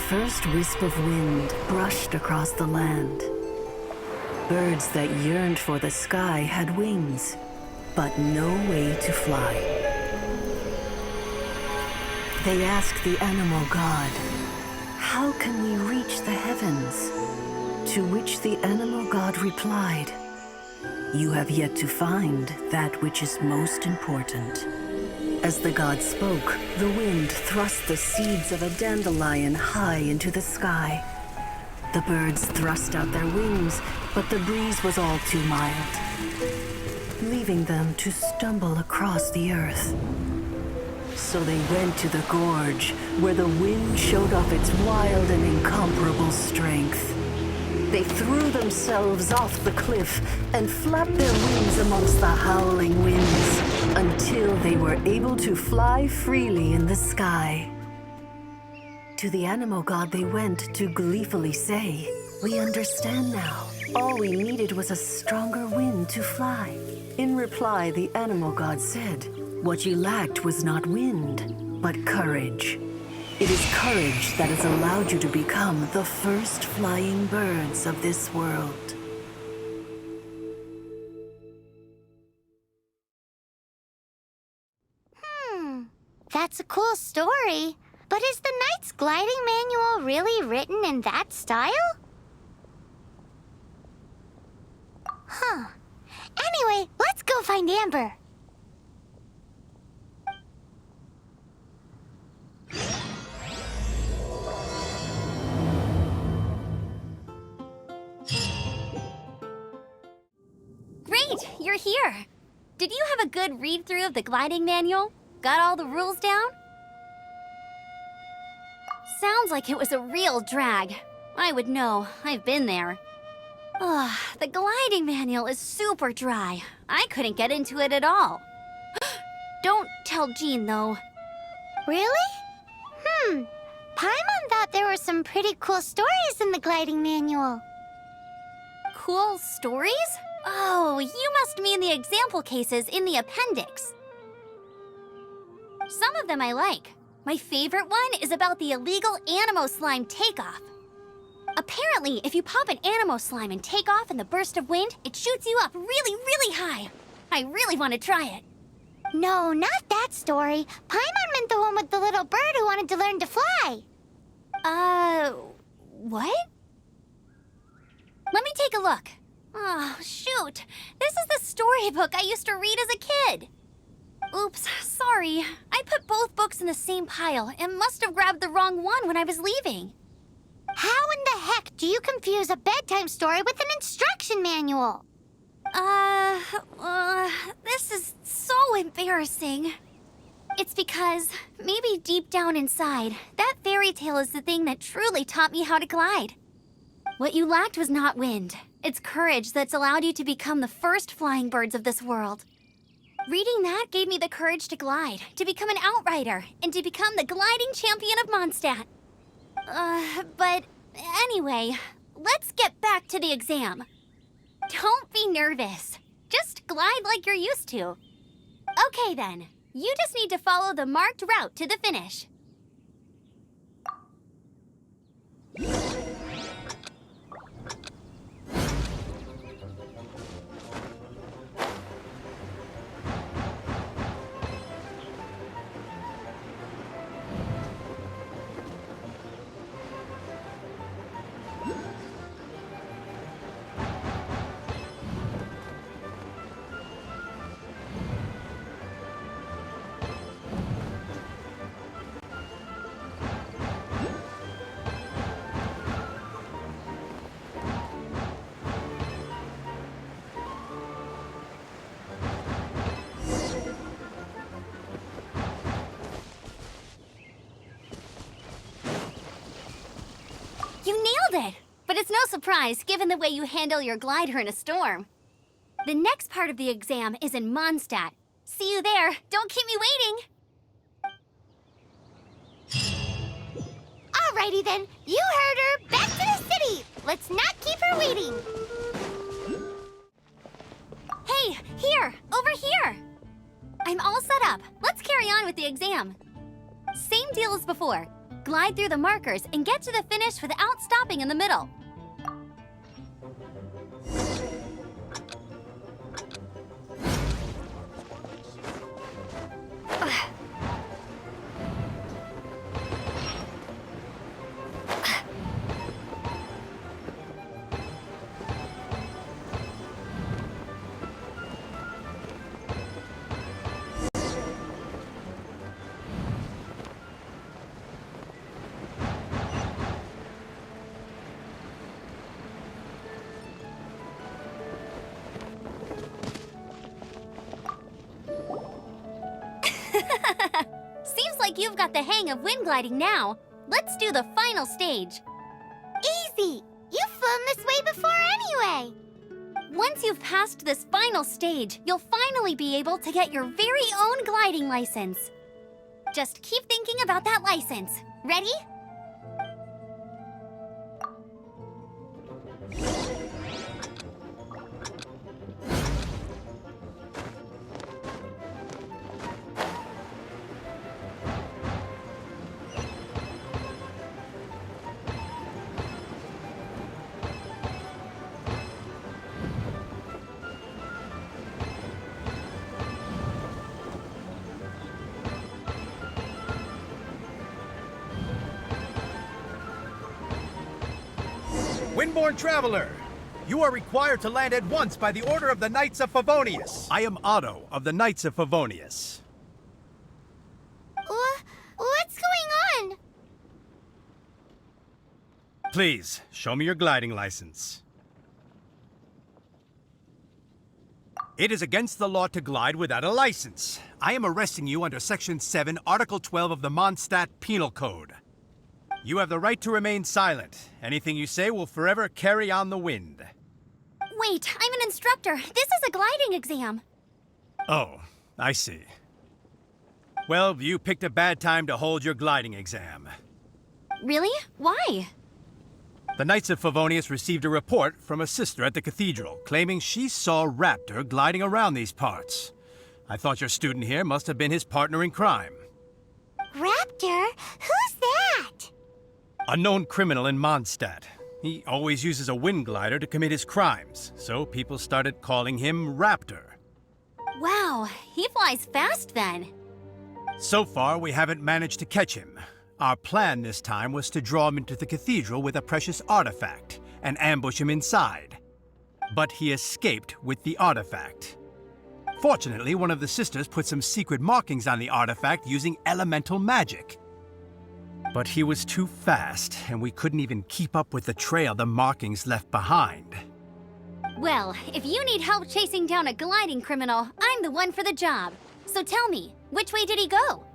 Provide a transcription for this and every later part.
first wisp of wind brushed across the land. Birds that yearned for the sky had wings, but no way to fly. They asked the animal god, "How can we reach the heavens?" To which the animal god replied, "You have yet to find that which is most important." As the god spoke, the wind thrust the seeds of a dandelion high into the sky. The birds thrust out their wings, but the breeze was all too mild, leaving them to stumble across the earth. So they went to the gorge, where the wind showed off its wild and incomparable strength. They threw themselves off the cliff and flapped their wings amongst the howling winds until they were able to fly freely in the sky. To the animal god they went to gleefully say, "We understand now. All we needed was a stronger wind to fly." In reply, the animal god said, "What you lacked was not wind, but courage. It is courage that has allowed you to become the first flying birds of this world." That's a cool story. But is the Knight's gliding manual really written in that style? Huh. Anyway, let's go find Amber. Great, you're here. Did you have a good read-through of the gliding manual? Got all the rules down? Sounds like it was a real drag. I would know. I've been there. Ugh, the gliding manual is super dry. I couldn't get into it at all. Don't tell Jean, though. Really? Paimon thought there were some pretty cool stories in the gliding manual. Cool stories? Oh, you must mean the example cases in the appendix. Some of them I like. My favorite one is about the illegal Animo slime takeoff. Apparently, if you pop an Animo slime and take off in the burst of wind, it shoots you up really, really high. I really want to try it. No, not that story. Paimon meant the one with the little bird who wanted to learn to fly. What? Let me take a look. Oh, shoot. This is the storybook I used to read as a kid. Oops, sorry. I put both books in the same pile and must have grabbed the wrong one when I was leaving. How in the heck do you confuse a bedtime story with an instruction manual? This is so embarrassing. It's because, maybe deep down inside, that fairy tale is the thing that truly taught me how to glide. What you lacked was not wind. It's courage that's allowed you to become the first flying birds of this world. Reading that gave me the courage to glide, to become an outrider, and to become the gliding champion of Mondstadt. But anyway, let's get back to the exam. Don't be nervous. Just glide like you're used to. Okay then, you just need to follow the marked route to the finish. You nailed it! But it's no surprise, given the way you handle your glider in a storm. The next part of the exam is in Mondstadt. See you there. Don't keep me waiting. Alrighty then, you heard her. Back to the city. Let's not keep her waiting. Hey, here, over here. I'm all set up. Let's carry on with the exam. Same deal as before. Glide through the markers and get to the finish without stopping in the middle. Seems like you've got the hang of wind gliding now. Let's do the final stage. Easy! You've flown this way before anyway! Once you've passed this final stage, you'll finally be able to get your very own gliding license. Just keep thinking about that license. Ready? Windborn Traveler, you are required to land at once by the order of the Knights of Favonius. I am Otto of the Knights of Favonius. What's going on? Please, show me your gliding license. It is against the law to glide without a license. I am arresting you under Section 7, Article 12 of the Mondstadt Penal Code. You have the right to remain silent. Anything you say will forever carry on the wind. Wait, I'm an instructor. This is a gliding exam. Oh, I see. Well, you picked a bad time to hold your gliding exam. Really? Why? The Knights of Favonius received a report from a sister at the cathedral claiming she saw Raptor gliding around these parts. I thought your student here must have been his partner in crime. Raptor? Who's that? A known criminal in Mondstadt. He always uses a wind glider to commit his crimes, so people started calling him Raptor. Wow, he flies fast then. So far, we haven't managed to catch him. Our plan this time was to draw him into the cathedral with a precious artifact and ambush him inside. But he escaped with the artifact. Fortunately, one of the sisters put some secret markings on the artifact using elemental magic. But he was too fast, and we couldn't even keep up with the trail the markings left behind. Well, if you need help chasing down a gliding criminal, I'm the one for the job. So tell me, which way did he go?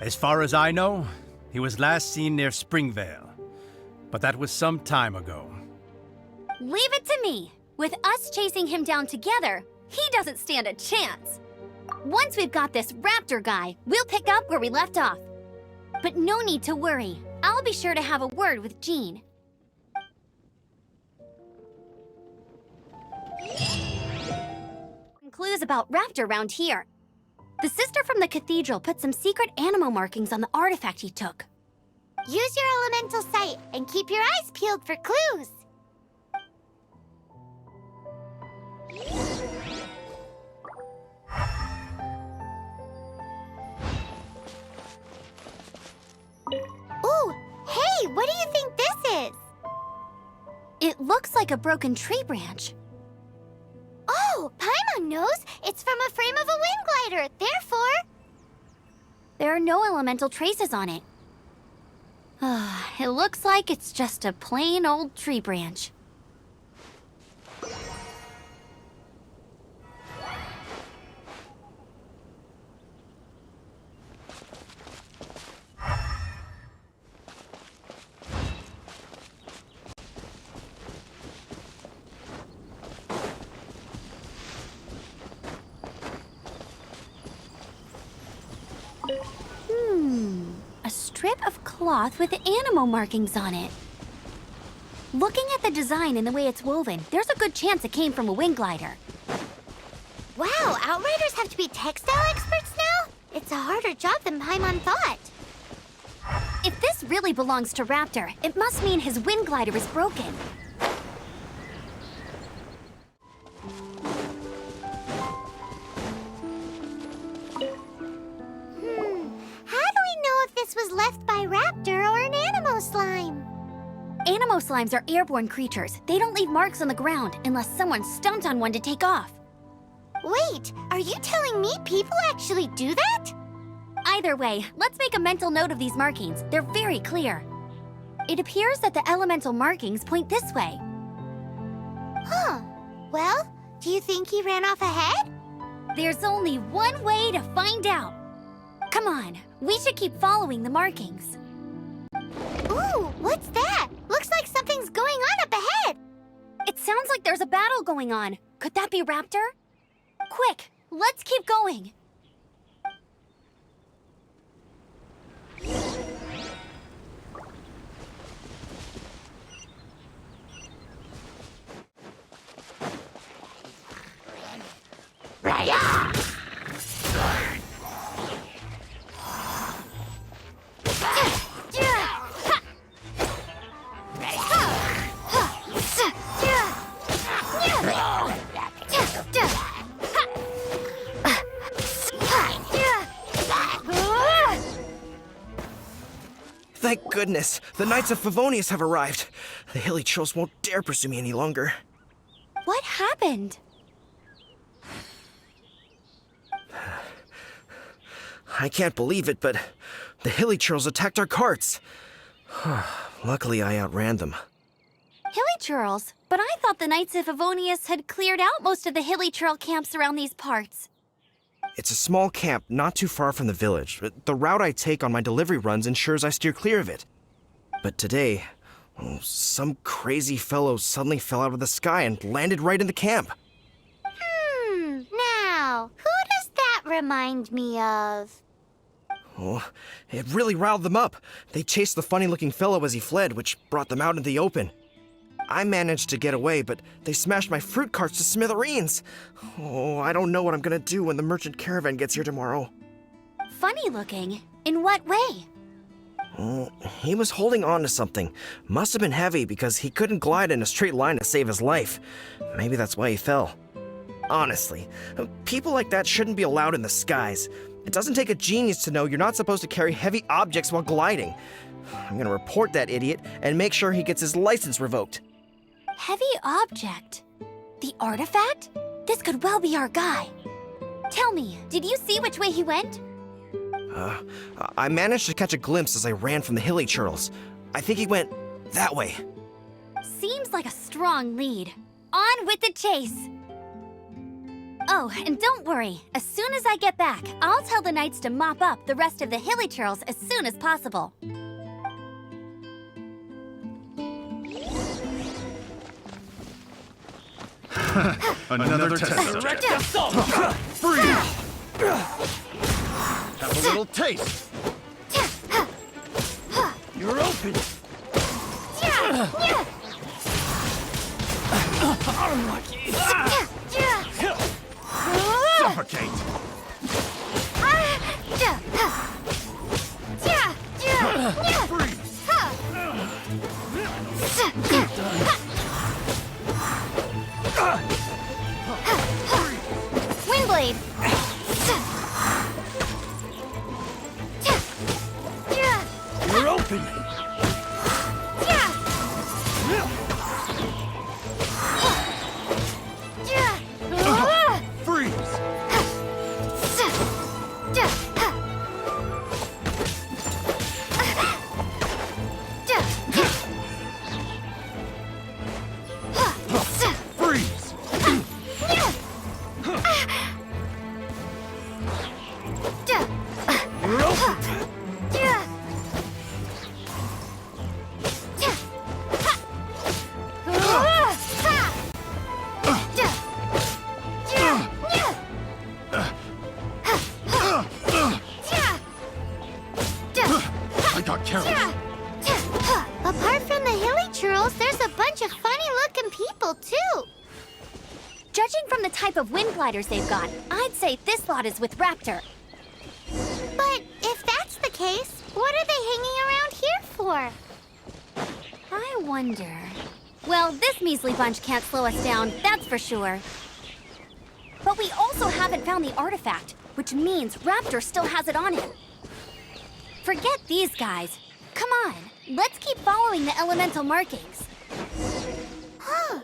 As far as I know, he was last seen near Springvale. But that was some time ago. Leave it to me. With us chasing him down together, he doesn't stand a chance. Once we've got this Raptor guy, we'll pick up where we left off. But no need to worry. I'll be sure to have a word with Jean. Clues about Raptor around here. The sister from the cathedral put some secret animal markings on the artifact he took. Use your elemental sight and keep your eyes peeled for clues. Ooh, hey, what do you think this is? It looks like a broken tree branch. Oh, Paimon knows. It's from a frame of a wind glider. Therefore, there are no elemental traces on it. It looks like it's just a plain old tree branch. A strip of cloth with animal markings on it. Looking at the design and the way it's woven, there's a good chance it came from a wind glider. Wow, Outriders have to be textile experts now? It's a harder job than Paimon thought. If this really belongs to Raptor, it must mean his wind glider is broken. How do we know if this was left by Raptor or an Animo slime? Animo slimes are airborne creatures. They don't leave marks on the ground unless someone stomped on one to take off. Wait, are you telling me people actually do that? Either way, let's make a mental note of these markings. They're very clear. It appears that the elemental markings point this way. Huh. Well, do you think he ran off ahead? There's only one way to find out. Come on, we should keep following the markings. Ooh, what's that? Looks like something's going on up ahead. It sounds like there's a battle going on. Could that be Raptor? Quick, let's keep going. Thank goodness, the Knights of Favonius have arrived. The 𝐾𝐈𝐿 won't dare pursue me any longer. What happened? I can't believe it, but the 𝐾𝐈𝐿 attacked our carts. Luckily, I outran them. 𝐾𝐈𝐿? But I thought the Knights of Favonius had cleared out most of the 𝐾𝐈𝐿 camps around these parts. It's a small camp not too far from the village. The route I take on my delivery runs ensures I steer clear of it. But today, some crazy fellow suddenly fell out of the sky and landed right in the camp. Now, who does that remind me of? Oh, it really riled them up. They chased the funny-looking fellow as he fled, which brought them out in the open. I managed to get away, but they smashed my fruit carts to smithereens. Oh, I don't know what I'm gonna do when the merchant caravan gets here tomorrow. Funny looking? In what way? Oh, he was holding on to something. Must have been heavy because he couldn't glide in a straight line to save his life. Maybe that's why he fell. Honestly, people like that shouldn't be allowed in the skies. It doesn't take a genius to know you're not supposed to carry heavy objects while gliding. I'm gonna report that idiot and make sure he gets his license revoked. Heavy object? The artifact? This could well be our guy. Tell me, did you see which way he went? I managed to catch a glimpse as I ran from the 𝐾𝐈𝐿. I think he went that way. Seems like a strong lead. On with the chase! Oh, and don't worry. As soon as I get back, I'll tell the Knights to mop up the rest of the 𝐾𝐈𝐿 as soon as possible. Another test subject. Freeze! Have a little taste. You're open. Unlucky. Suffocate. Freeze. Windblade! You're open. Freeze. Freeze. You're open. I got careless. Apart from the 𝐾𝐈𝐿, there's a bunch of funny-looking people, too. Judging from the type of wind gliders they've got, I'd say this lot is with Raptor. But if that's the case, what are they hanging around here for? for? I wonder... Well, this measly bunch can't slow us down, that's for sure. But we also haven't found the artifact, which means Raptor still has it on him. Forget these guys. Come on, let's keep following the elemental markings. Huh.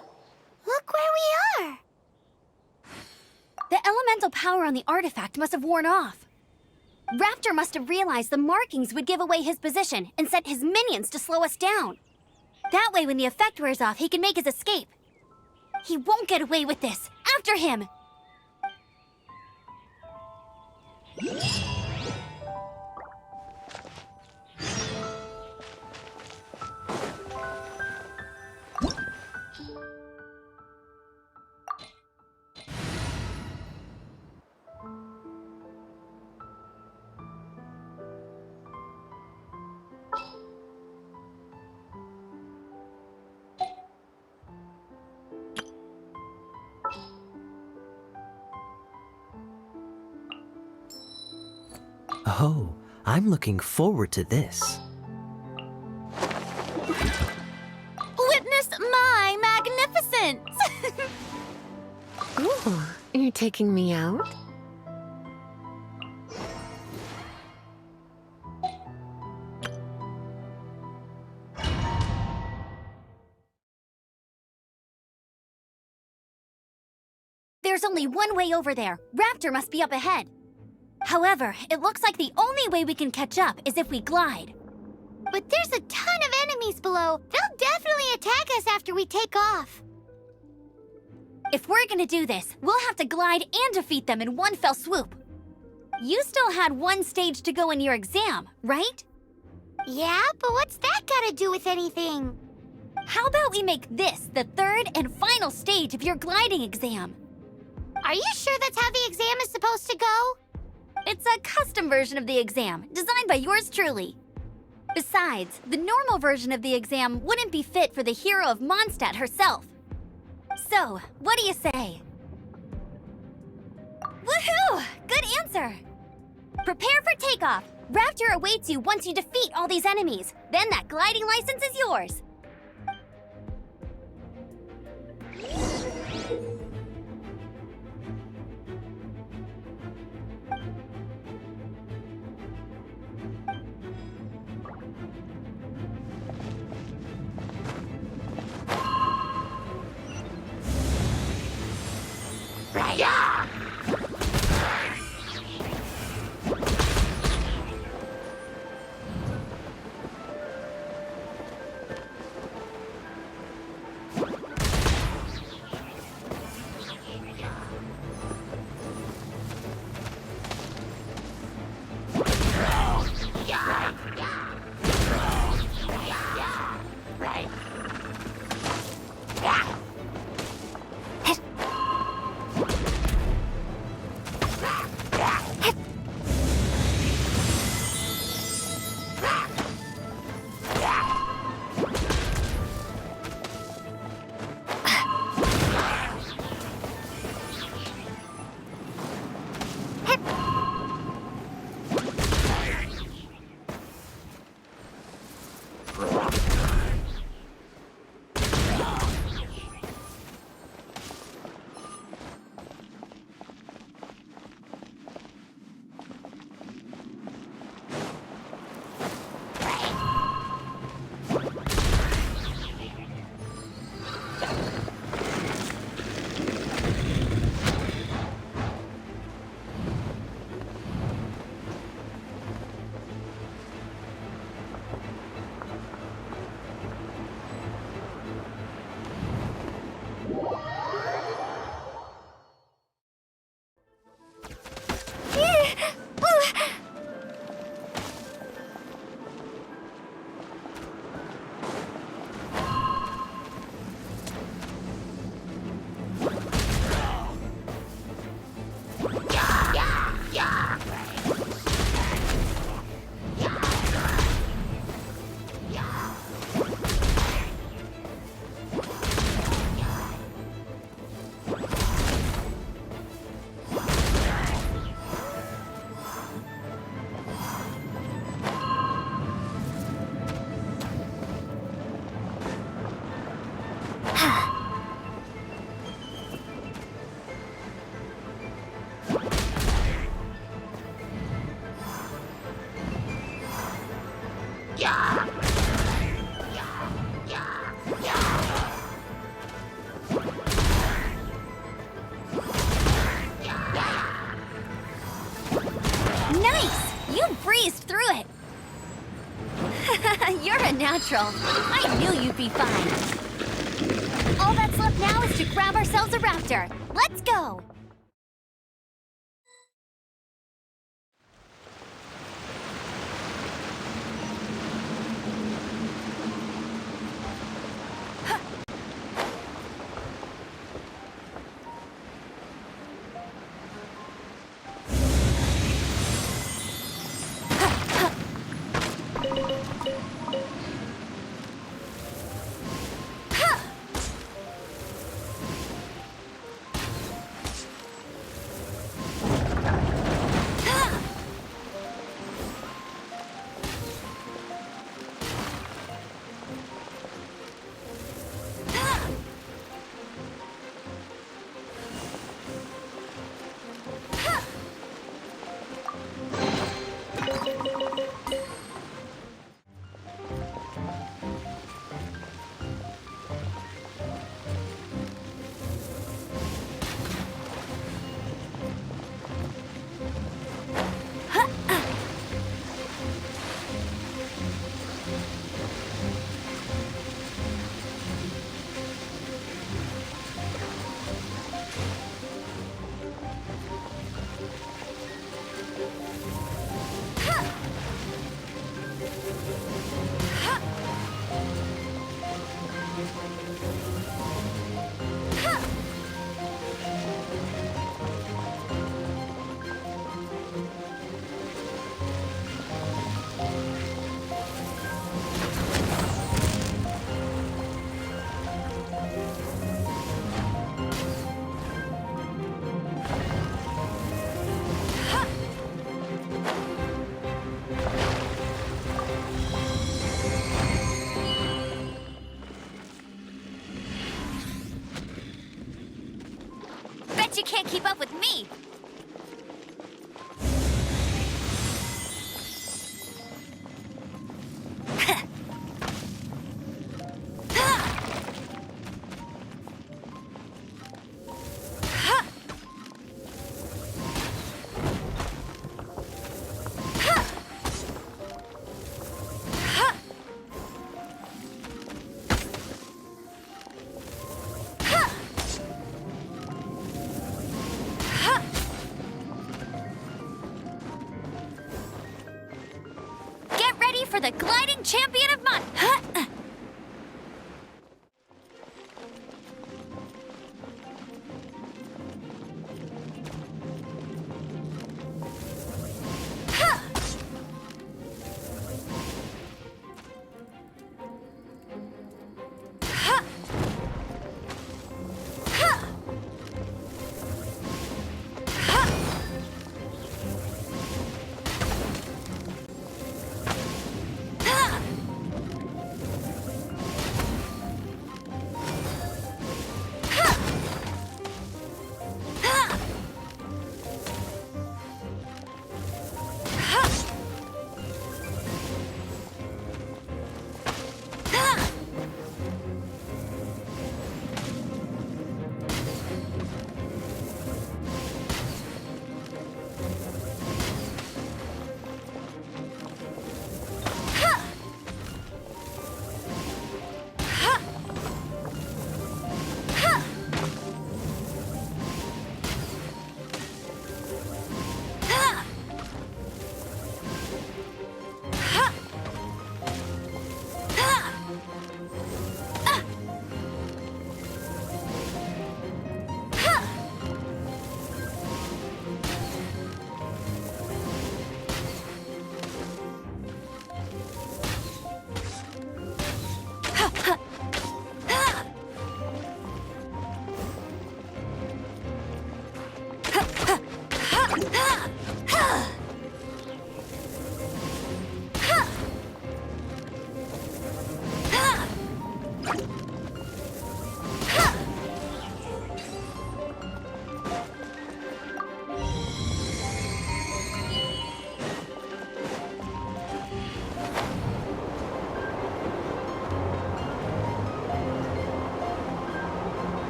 Look where we are. The elemental power on the artifact must have worn off. Raptor must have realized the markings would give away his position and sent his minions to slow us down. That way, when the effect wears off, he can make his escape. He won't get away with this. After him! Oh, I'm looking forward to this. Witness my magnificence! Ooh, you're taking me out? There's only one way over there. Raptor must be up ahead. However, it looks like the only way we can catch up is if we glide. But there's a ton of enemies below. They'll definitely attack us after we take off. If we're gonna do this, we'll have to glide and defeat them in one fell swoop. You still had one stage to go in your exam, right? Yeah, but what's that gotta do with anything? How about we make this the third and final stage of your gliding exam? Are you sure that's how the exam is supposed to go? It's a custom version of the exam, designed by yours truly. Besides, the normal version of the exam wouldn't be fit for the hero of Mondstadt herself. So, what do you say? Woohoo! Good answer! Prepare for takeoff. Raptor awaits you once you defeat all these enemies. Then that gliding license is yours. a natural. I knew you'd be fine. All that's left now is to grab ourselves a raptor. Let's go! You can't keep up with me!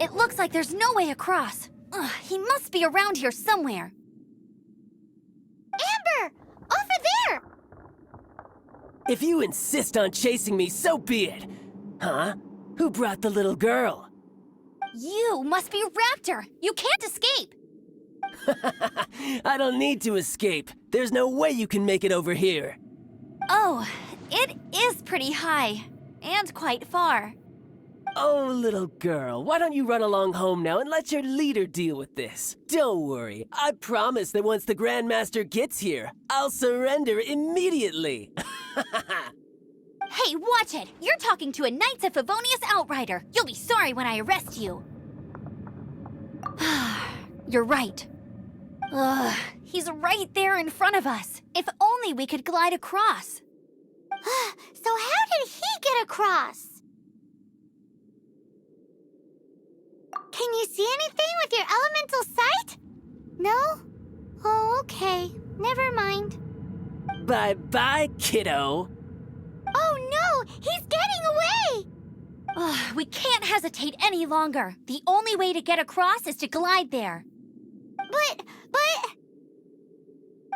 It looks like there's no way across. Ugh, he must be around here somewhere. Amber! Over there! If you insist on chasing me, so be it. Huh? Who brought the little girl? You must be Raptor! You can't escape! I don't need to escape. There's no way you can make it over here. Oh, it is pretty high. And quite far. Oh, little girl, why don't you run along home now and let your leader deal with this? Don't worry, I promise that once the Grandmaster gets here, I'll surrender immediately. Hey, watch it! You're talking to a Knights of Favonius outrider. You'll be sorry when I arrest you. You're right. Ugh, he's right there in front of us. If only we could glide across. So how did he get across? Can you see anything with your elemental sight? No? Oh, okay. Never mind. Bye-bye, kiddo. Oh no! He's getting away! Ugh, we can't hesitate any longer. The only way to get across is to glide there. But...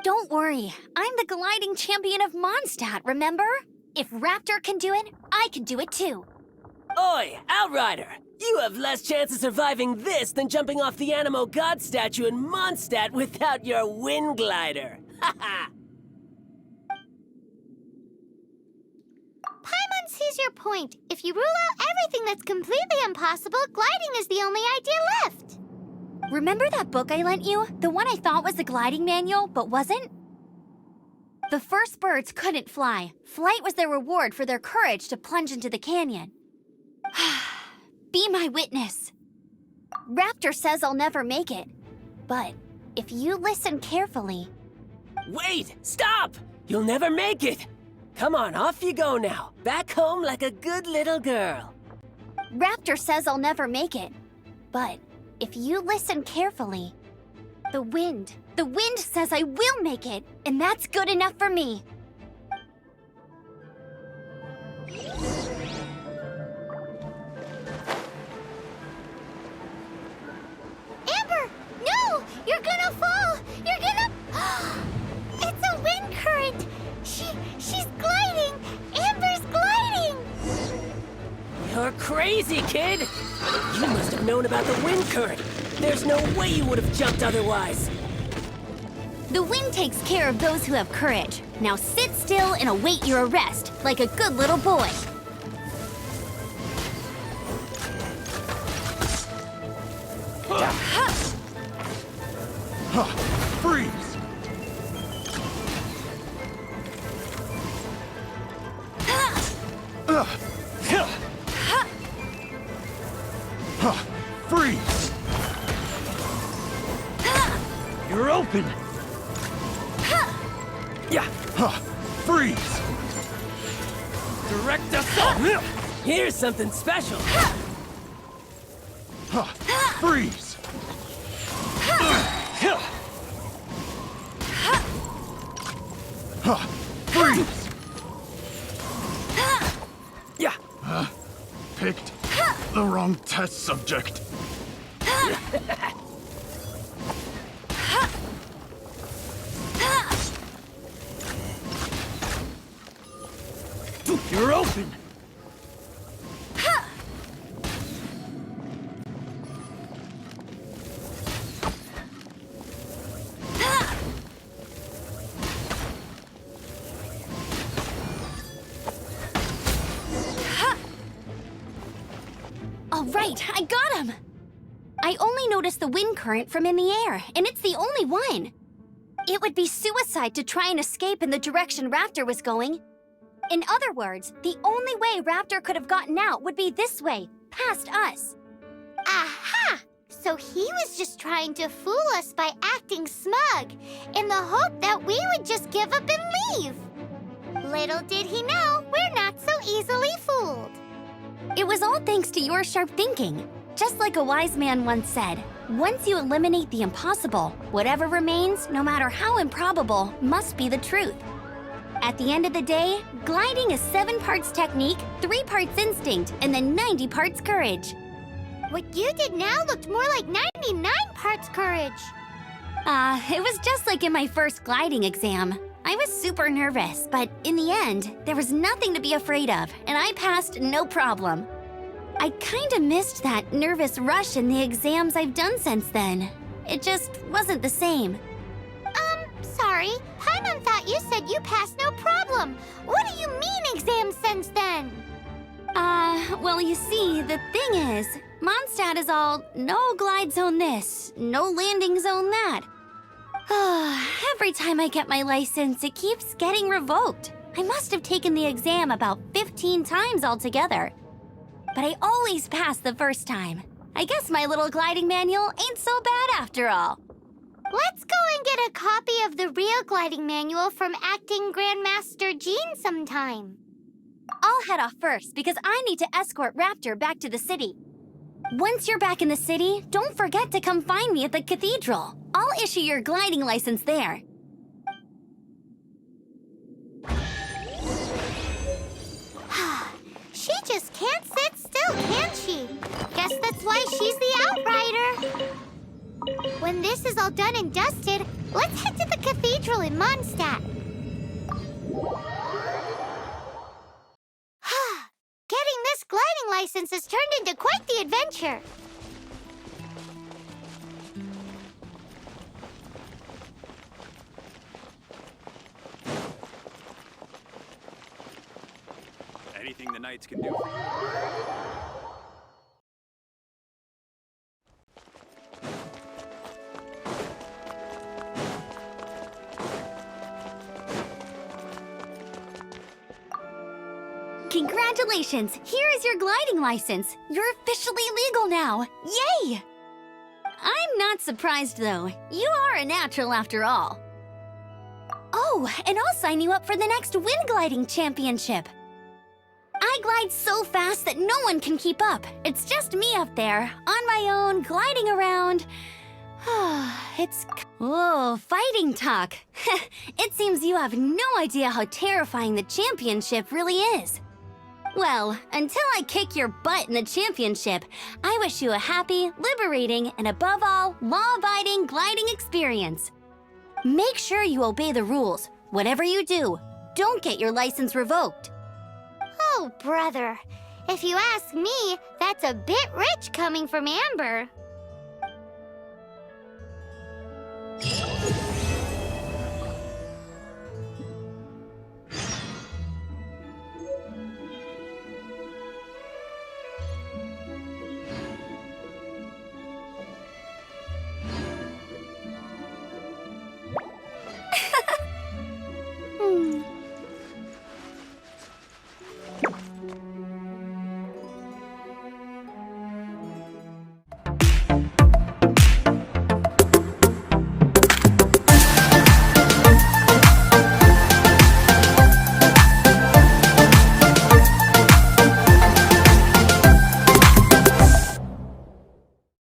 Don't worry. I'm the gliding champion of Mondstadt, remember? If Raptor can do it, I can do it too. Oi, Outrider! You have less chance of surviving this than jumping off the Animo God statue in Mondstadt without your wind glider. Haha! Paimon sees your point. If you rule out everything that's completely impossible, gliding is the only idea left. Remember that book I lent you? The one I thought was the gliding manual, but wasn't? The first birds couldn't fly. Flight was their reward for their courage to plunge into the canyon. Be my witness. Raptor says I'll never make it. But if you listen carefully... Wait! Stop! You'll never make it! Come on, off you go now. Back home like a good little girl. Raptor says I'll never make it. But if you listen carefully... The wind says I will make it, and that's good enough for me. Amber! No! You're gonna fall! You're gonna... It's a wind current! She's gliding! Amber's gliding! You're crazy, kid! You must have known about the wind current. There's no way you would have jumped otherwise. The wind takes care of those who have courage. Now sit still and await your arrest, like a good little boy. Freeze! Freeze! You're open! Yeah. Freeze! Direct assault! Here's something special. Freeze! Freeze! Yeah. Picked the wrong test subject. You're open! All right, I got him! I only noticed the wind current from in the air, and it's the only one. It would be suicide to try and escape in the direction Raptor was going. In other words, the only way Raptor could have gotten out would be this way, past us. Aha! So he was just trying to fool us by acting smug, in the hope that we would just give up and leave. Little did he know, we're not so easily fooled. It was all thanks to your sharp thinking. Just like a wise man once said, once you eliminate the impossible, whatever remains, no matter how improbable, must be the truth. At the end of the day, gliding is 7 parts technique, 3 parts instinct, and then 90 parts courage. What you did now looked more like 99 parts courage. It was just like in my first gliding exam. I was super nervous, but in the end, there was nothing to be afraid of, and I passed no problem. I kinda missed that nervous rush in the exams I've done since then. It just wasn't the same. Sorry. Paimon thought you said you passed no problem. What do you mean exam sense then? Well, you see, the thing is, Mondstadt is all no glide zone this, no landing zone that. Every time I get my license, it keeps getting revoked. I must have taken the exam about 15 times altogether. But I always pass the first time. I guess my little gliding manual ain't so bad after all. Let's go and get a copy of the real gliding manual from Acting Grandmaster Jean sometime. I'll head off first because I need to escort Raptor back to the city. Once you're back in the city, don't forget to come find me at the cathedral. I'll issue your gliding license there. She just can't sit still, can she? Guess that's why she's the outrider. When this is all done and dusted, let's head to the cathedral in Mondstadt. Getting this gliding license has turned into quite the adventure. Anything the knights can do for you? Congratulations! Here is your gliding license. You're officially legal now. Yay! I'm not surprised, though. You are a natural after all. Oh, and I'll sign you up for the next Wind Gliding Championship. I glide so fast that no one can keep up. It's just me up there, on my own, gliding around. Whoa, fighting talk. It seems you have no idea how terrifying the championship really is. Well, until I kick your butt in the championship, I wish you a happy, liberating, and above all, law-abiding gliding experience. Make sure you obey the rules. Whatever you do, don't get your license revoked. Oh, brother. If you ask me, that's a bit rich coming from Amber.